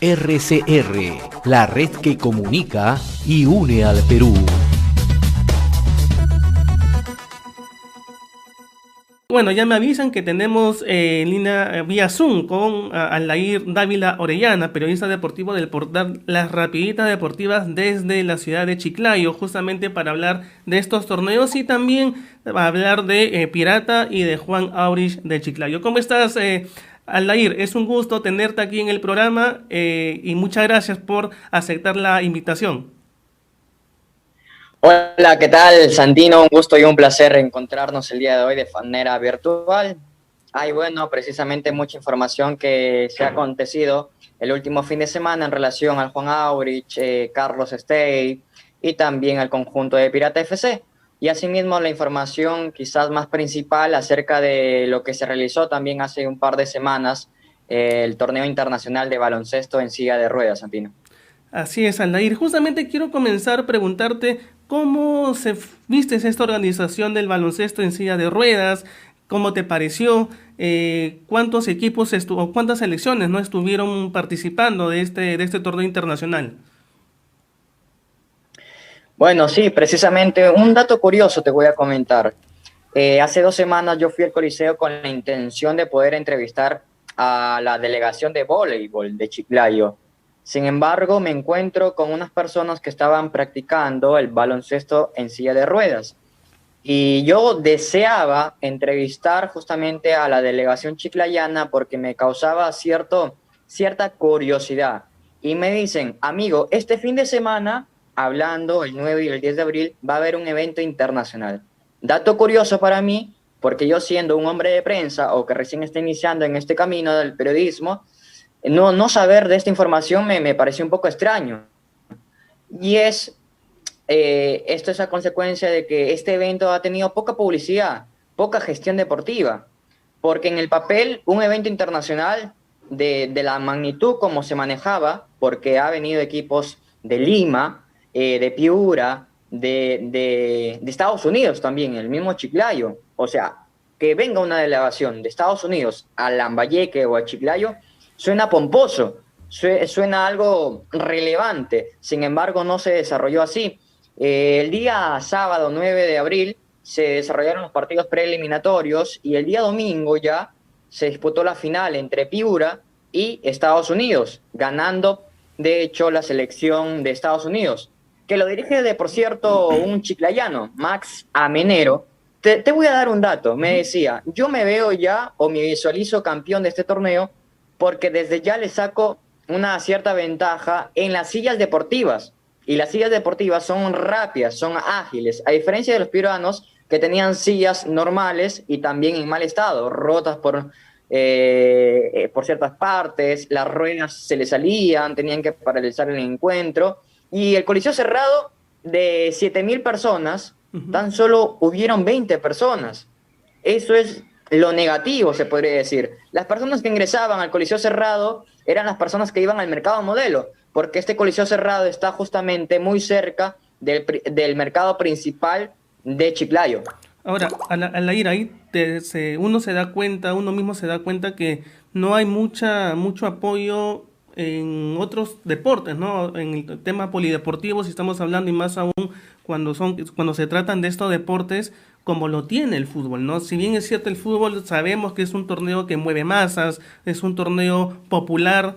RCR, la red que comunica y une al Perú. Bueno, ya me avisan que tenemos en línea vía Zoom con Aldair Dávila Orellana, periodista deportivo del portal Las Rapiditas Deportivas desde la ciudad de Chiclayo, justamente para hablar de estos torneos y también hablar de Pirata y de Juan Aurich de Chiclayo. ¿Cómo estás, Aldair? Es un gusto tenerte aquí en el programa y muchas gracias por aceptar la invitación. Hola, ¿qué tal, Santino? Un gusto y un placer encontrarnos el día de hoy de manera virtual. Hay, bueno, precisamente mucha información que se ha acontecido el último fin de semana en relación al Juan Aurich, Carlos Stay y también al conjunto de Pirata FC. Y asimismo la información quizás más principal acerca de lo que se realizó también hace un par de semanas, el torneo internacional de baloncesto en silla de ruedas, Santino. Así es, Aldair. Justamente quiero comenzar a preguntarte cómo se viste esta organización del baloncesto en silla de ruedas, cómo te pareció, cuántos equipos estuvo, cuántas selecciones no estuvieron participando de este torneo internacional. Bueno, sí, precisamente un dato curioso te voy a comentar. Hace 2 semanas yo fui al Coliseo con la intención de poder entrevistar a la delegación de voleibol de Chiclayo. Sin embargo, me encuentro con unas personas que estaban practicando el baloncesto en silla de ruedas. Y yo deseaba entrevistar justamente a la delegación chiclayana porque me causaba cierta curiosidad. Y me dicen, amigo, este fin de semana, hablando el 9 y el 10 de abril, va a haber un evento internacional. Dato curioso para mí, porque yo siendo un hombre de prensa o que recién está iniciando en este camino del periodismo, no saber de esta información me pareció un poco extraño. Y esto es a consecuencia de que este evento ha tenido poca publicidad, poca gestión deportiva, porque en el papel un evento internacional de la magnitud como se manejaba, porque ha venido equipos de Lima, de Piura, de Estados Unidos también, el mismo Chiclayo, o sea, que venga una delegación de Estados Unidos a Lambayeque o a Chiclayo, suena pomposo, suena algo relevante, sin embargo no se desarrolló así. El día sábado 9 de abril se desarrollaron los partidos preeliminatorios y el día domingo ya se disputó la final entre Piura y Estados Unidos, ganando de hecho la selección de Estados Unidos, que lo dirige de por cierto un chiclayano, Max Amenero. Te voy a dar un dato, me decía, yo me veo ya o me visualizo campeón de este torneo porque desde ya le saco una cierta ventaja en las sillas deportivas. Y las sillas deportivas son rápidas, son ágiles, a diferencia de los piuranos que tenían sillas normales y también en mal estado, rotas por ciertas partes, las ruedas se les salían, tenían que paralizar el encuentro. Y el coliseo cerrado de 7.000 personas, tan solo hubieron 20 personas. Eso es lo negativo, se podría decir. Las personas que ingresaban al coliseo cerrado eran las personas que iban al mercado modelo, porque este coliseo cerrado está justamente muy cerca del mercado principal de Chiclayo. Ahora, al ir ahí, uno mismo se da cuenta que no hay mucho apoyo en otros deportes, ¿no? En el tema polideportivo, si estamos hablando, y más aún cuando se tratan de estos deportes, como lo tiene el fútbol, ¿no? Si bien es cierto, el fútbol sabemos que es un torneo que mueve masas, es un torneo popular,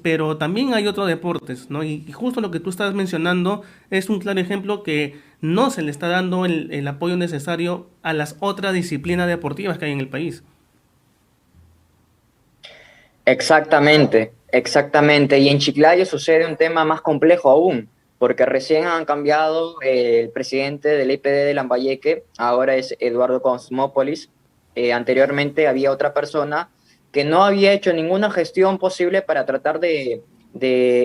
pero también hay otros deportes, ¿no? Y justo lo que tú estás mencionando es un claro ejemplo que no se le está dando el apoyo necesario a las otras disciplinas deportivas que hay en el país. Exactamente, exactamente. Y en Chiclayo sucede un tema más complejo aún, porque recién han cambiado el presidente del IPD de Lambayeque, ahora es Eduardo Cosmópolis. Anteriormente había otra persona que no había hecho ninguna gestión posible para tratar de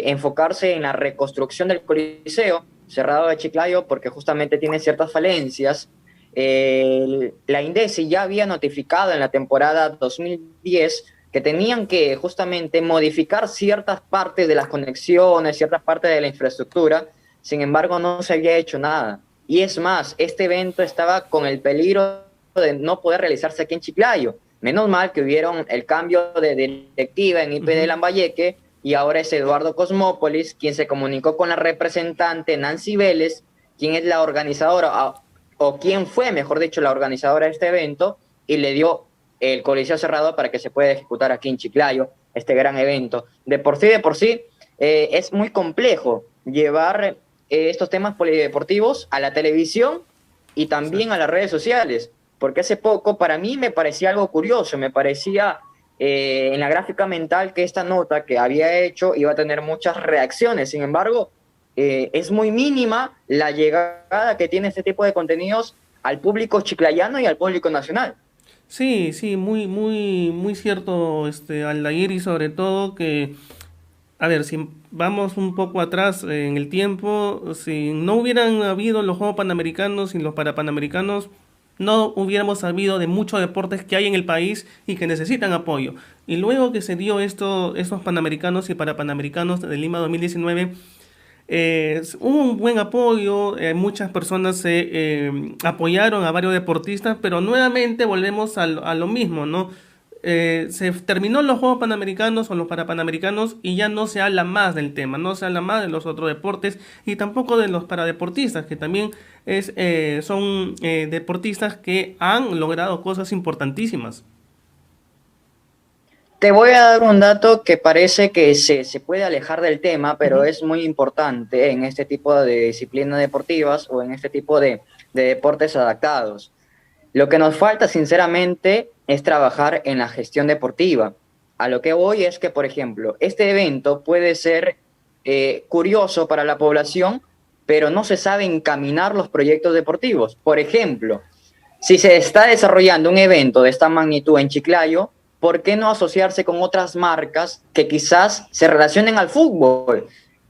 enfocarse en la reconstrucción del Coliseo cerrado de Chiclayo, porque justamente tiene ciertas falencias. La INDECI ya había notificado en la temporada 2010 que tenían que justamente modificar ciertas partes de las conexiones, ciertas partes de la infraestructura. Sin embargo, no se había hecho nada. Y es más, este evento estaba con el peligro de no poder realizarse aquí en Chiclayo. Menos mal que hubieron el cambio de directiva en IP de Lambayeque y ahora es Eduardo Cosmópolis quien se comunicó con la representante Nancy Vélez, quien es la organizadora, o quien fue, mejor dicho, la organizadora de este evento, y le dio el coliseo cerrado para que se pueda ejecutar aquí en Chiclayo este gran evento. De por sí, es muy complejo llevar estos temas polideportivos a la televisión y también a las redes sociales, porque hace poco para mí me parecía algo curioso, me parecía en la gráfica mental que esta nota que había hecho iba a tener muchas reacciones, sin embargo, es muy mínima la llegada que tiene este tipo de contenidos al público chiclayano y al público nacional. Sí, sí, muy cierto, Aldair, y sobre todo que, a ver, si vamos un poco atrás en el tiempo, si no hubieran habido los Juegos Panamericanos y los Parapanamericanos, no hubiéramos sabido de muchos deportes que hay en el país y que necesitan apoyo. Y luego que se dio estos Panamericanos y Parapanamericanos de Lima 2019, hubo un buen apoyo, muchas personas se apoyaron a varios deportistas, pero nuevamente volvemos a lo mismo, ¿no? Se terminó los Juegos Panamericanos o los Parapanamericanos y ya no se habla más del tema, no se habla más de los otros deportes y tampoco de los paradeportistas, que también son deportistas que han logrado cosas importantísimas. Te voy a dar un dato que parece que se puede alejar del tema, pero es muy importante en este tipo de disciplinas deportivas o en este tipo de deportes adaptados. Lo que nos falta, sinceramente, es trabajar en la gestión deportiva. A lo que voy es que, por ejemplo, este evento puede ser curioso para la población, pero no se sabe encaminar los proyectos deportivos. Por ejemplo, si se está desarrollando un evento de esta magnitud en Chiclayo, ¿por qué no asociarse con otras marcas que quizás se relacionen al fútbol?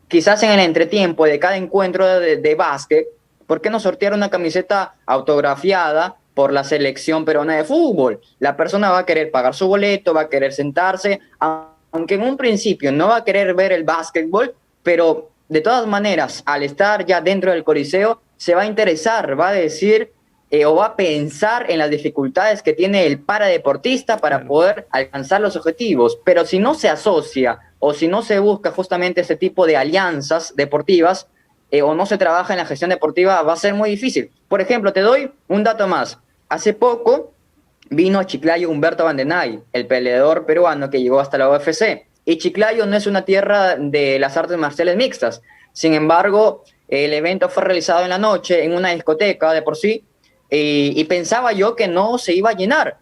Quizás en el entretiempo de cada encuentro de básquet, ¿por qué no sortear una camiseta autografiada por la selección peruana de fútbol? La persona va a querer pagar su boleto, va a querer sentarse, aunque en un principio no va a querer ver el básquetbol, pero de todas maneras, al estar ya dentro del coliseo, se va a interesar, va a decir o va a pensar en las dificultades que tiene el paradeportista para poder alcanzar los objetivos. Pero si no se asocia o si no se busca justamente este tipo de alianzas deportivas o no se trabaja en la gestión deportiva, va a ser muy difícil. Por ejemplo, te doy un dato más. Hace poco vino a Chiclayo Humberto Bandenay, el peleador peruano que llegó hasta la UFC. Y Chiclayo no es una tierra de las artes marciales mixtas. Sin embargo, el evento fue realizado en la noche en una discoteca de por sí, y pensaba yo que no se iba a llenar,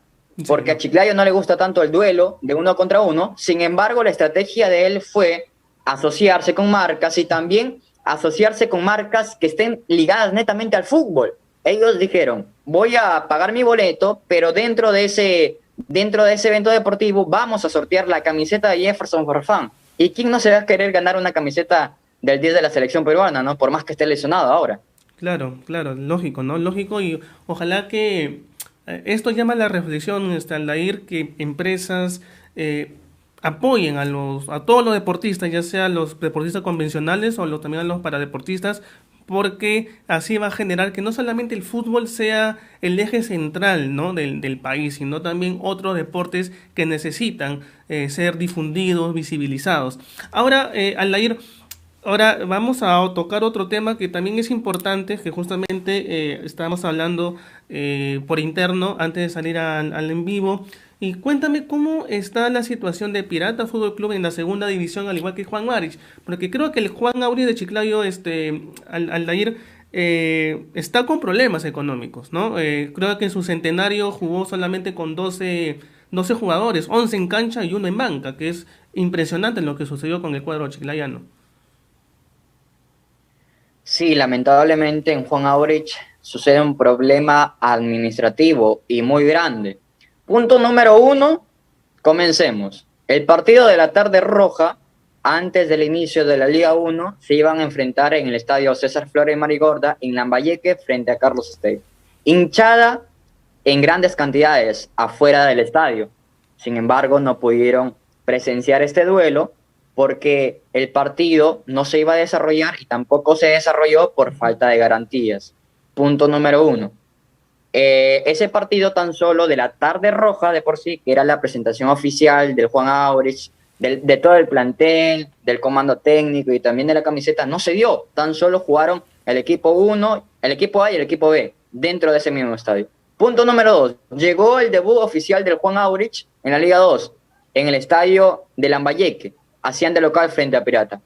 porque a Chiclayo no le gusta tanto el duelo de uno contra uno. Sin embargo, la estrategia de él fue asociarse con marcas y también asociarse con marcas que estén ligadas netamente al fútbol. Ellos dijeron, voy a pagar mi boleto, pero dentro de ese evento deportivo vamos a sortear la camiseta de Jefferson Farfán. ¿Y quién no se va a querer ganar una camiseta del 10 de la selección peruana, ¿no? Por más que esté lesionado ahora? Claro, claro, lógico, ¿no? Lógico, y ojalá que esto llama a la reflexión, Aldair, que empresas apoyen a todos los deportistas, ya sea los deportistas convencionales o también a los paradeportistas, porque así va a generar que no solamente el fútbol sea el eje central, ¿no?, del país, sino también otros deportes que necesitan ser difundidos, visibilizados. Ahora, Aldair, ahora vamos a tocar otro tema que también es importante, que justamente estábamos hablando por interno antes de salir al en vivo. Y cuéntame cómo está la situación de Pirata Fútbol Club en la segunda división, al igual que Juan Aurich, porque creo que el Juan Aurich de Chiclayo, Aldair, está con problemas económicos, ¿no? Creo que en su centenario jugó solamente con 12 jugadores, 11 en cancha y uno en banca, que es impresionante lo que sucedió con el cuadro chiclayano. Sí, lamentablemente en Juan Aurich sucede un problema administrativo y muy grande. Punto número uno, comencemos. El partido de la tarde roja, antes del inicio de la Liga 1, se iban a enfrentar en el estadio César Flores Marigorda, en Lambayeque, frente a Carlos State. Hinchada en grandes cantidades afuera del estadio. Sin embargo, no pudieron presenciar este duelo porque el partido no se iba a desarrollar y tampoco se desarrolló por falta de garantías. Punto número uno. ese partido tan solo de la tarde roja de por sí, que era la presentación oficial del Juan Aurich, de todo el plantel, del comando técnico y también de la camiseta, no se dio. Tan solo jugaron el equipo 1, el equipo A y el equipo B dentro de ese mismo estadio. Punto número 2. Llegó el debut oficial del Juan Aurich en la Liga 2, en el estadio de Lambayeque. Hacían de local frente a Pirata.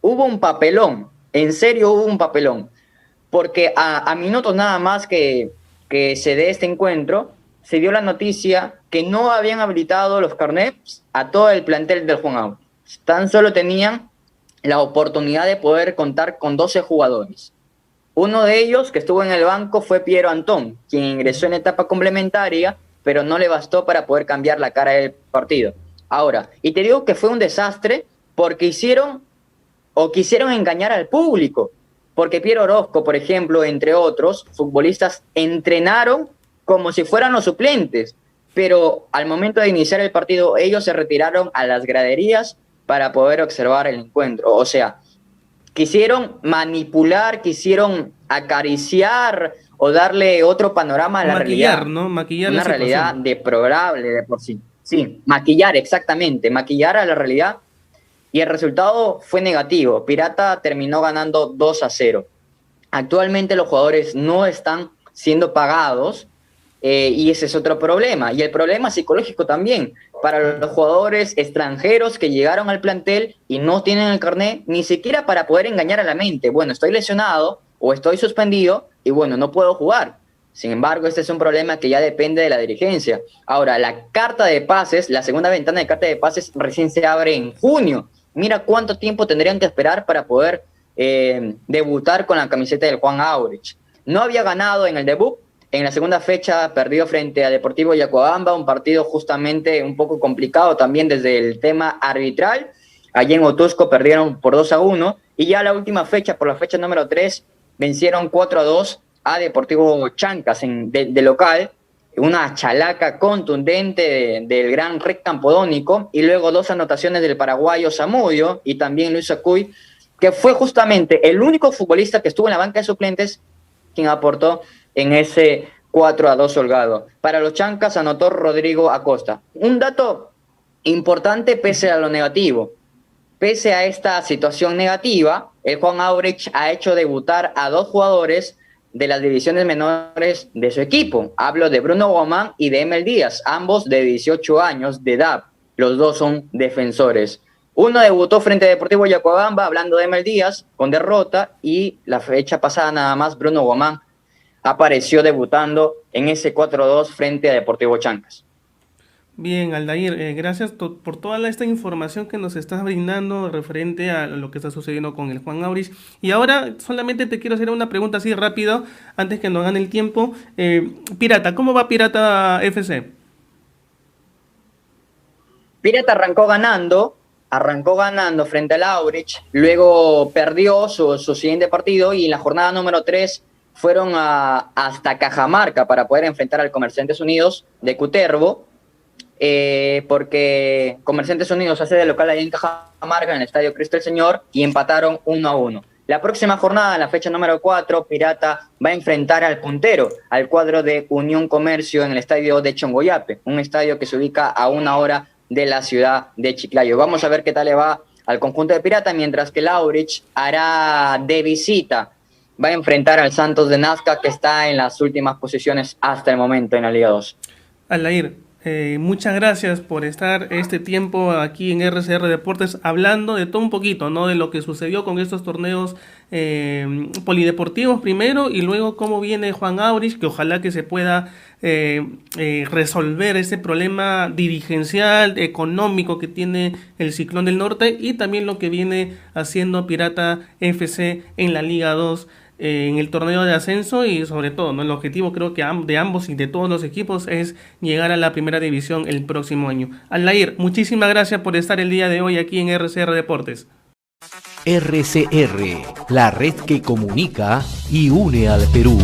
Hubo un papelón, en serio hubo un papelón, porque a minutos nada más que se dé este encuentro, se dio la noticia que no habían habilitado los carnets a todo el plantel del Juan Aurich. Tan solo tenían la oportunidad de poder contar con 12 jugadores. Uno de ellos que estuvo en el banco fue Piero Antón, quien ingresó en etapa complementaria, pero no le bastó para poder cambiar la cara del partido. Ahora, y te digo que fue un desastre porque quisieron engañar al público, porque Piero Orozco, por ejemplo, entre otros futbolistas, entrenaron como si fueran los suplentes, pero al momento de iniciar el partido ellos se retiraron a las graderías para poder observar el encuentro. O sea, quisieron manipular, quisieron acariciar o darle otro panorama a la realidad. ¿No? Maquillar una realidad deplorable de por sí. Sí, maquillar, exactamente, maquillar a la realidad. Y el resultado fue negativo. Pirata terminó ganando 2-0. Actualmente los jugadores no están siendo pagados y ese es otro problema. Y el problema psicológico también para los jugadores extranjeros que llegaron al plantel y no tienen el carnet ni siquiera para poder engañar a la mente. Bueno, estoy lesionado o estoy suspendido y bueno, no puedo jugar. Sin embargo, este es un problema que ya depende de la dirigencia. Ahora, la carta de pases, la segunda ventana de carta de pases recién se abre en junio. Mira cuánto tiempo tendrían que esperar para poder debutar con la camiseta del Juan Aurich. No había ganado en el debut. En la segunda fecha perdió frente a Deportivo Yacuabamba, un partido justamente un poco complicado también desde el tema arbitral. Allí en Otusco perdieron por 2-1. Y ya la última fecha, por la fecha número 3, vencieron 4-2 a Deportivo Chancas de local, una chalaca contundente del gran Rick Campodónico, y luego 2 anotaciones del paraguayo Zamudio y también Luis Acuy, que fue justamente el único futbolista que estuvo en la banca de suplentes quien aportó en ese 4-2 holgado. Para los Chancas anotó Rodrigo Acosta. Un dato importante pese a lo negativo. Pese a esta situación negativa, el Juan Aurich ha hecho debutar a 2 jugadores de las divisiones menores de su equipo. Hablo de Bruno Guamán y de Emel Díaz, ambos de 18 años de edad. Los dos son defensores. Uno debutó frente a Deportivo Yacuabamba, hablando de Emel Díaz, con derrota, y la fecha pasada nada más Bruno Guamán apareció debutando en ese 4-2 frente a Deportivo Chancas. Bien, Aldair, gracias por toda esta información que nos estás brindando referente a lo que está sucediendo con el Juan Aurich. Y ahora solamente te quiero hacer una pregunta así rápido, antes que nos gane el tiempo. Pirata, ¿cómo va Pirata FC? Pirata arrancó ganando frente al Aurich, luego perdió su siguiente partido y en la jornada número 3 fueron hasta Cajamarca para poder enfrentar al Comerciantes Unidos de Cutervo, porque Comerciantes Unidos hace de local ahí en Cajamarca, en el Estadio Cristo del Señor, y empataron 1-1. La próxima jornada, en la fecha número 4, Pirata va a enfrentar al puntero, al cuadro de Unión Comercio en el Estadio de Chongoyape, un estadio que se ubica a 1 hora de la ciudad de Chiclayo. Vamos a ver qué tal le va al conjunto de Pirata, mientras que el Aurich hará de visita. Va a enfrentar al Santos de Nazca, que está en las últimas posiciones hasta el momento en la Liga 2. Aldair, muchas gracias por estar este tiempo aquí en RCR Deportes hablando de todo un poquito, ¿no? De lo que sucedió con estos torneos polideportivos primero y luego cómo viene Juan Aurich, que ojalá que se pueda resolver ese problema dirigencial, económico que tiene el Ciclón del Norte y también lo que viene haciendo Pirata FC en la Liga 2. En el torneo de ascenso y sobre todo, ¿no? El objetivo creo que de ambos y de todos los equipos es llegar a la primera división el próximo año. Aldair, muchísimas gracias por estar el día de hoy aquí en RCR Deportes. RCR, la red que comunica y une al Perú.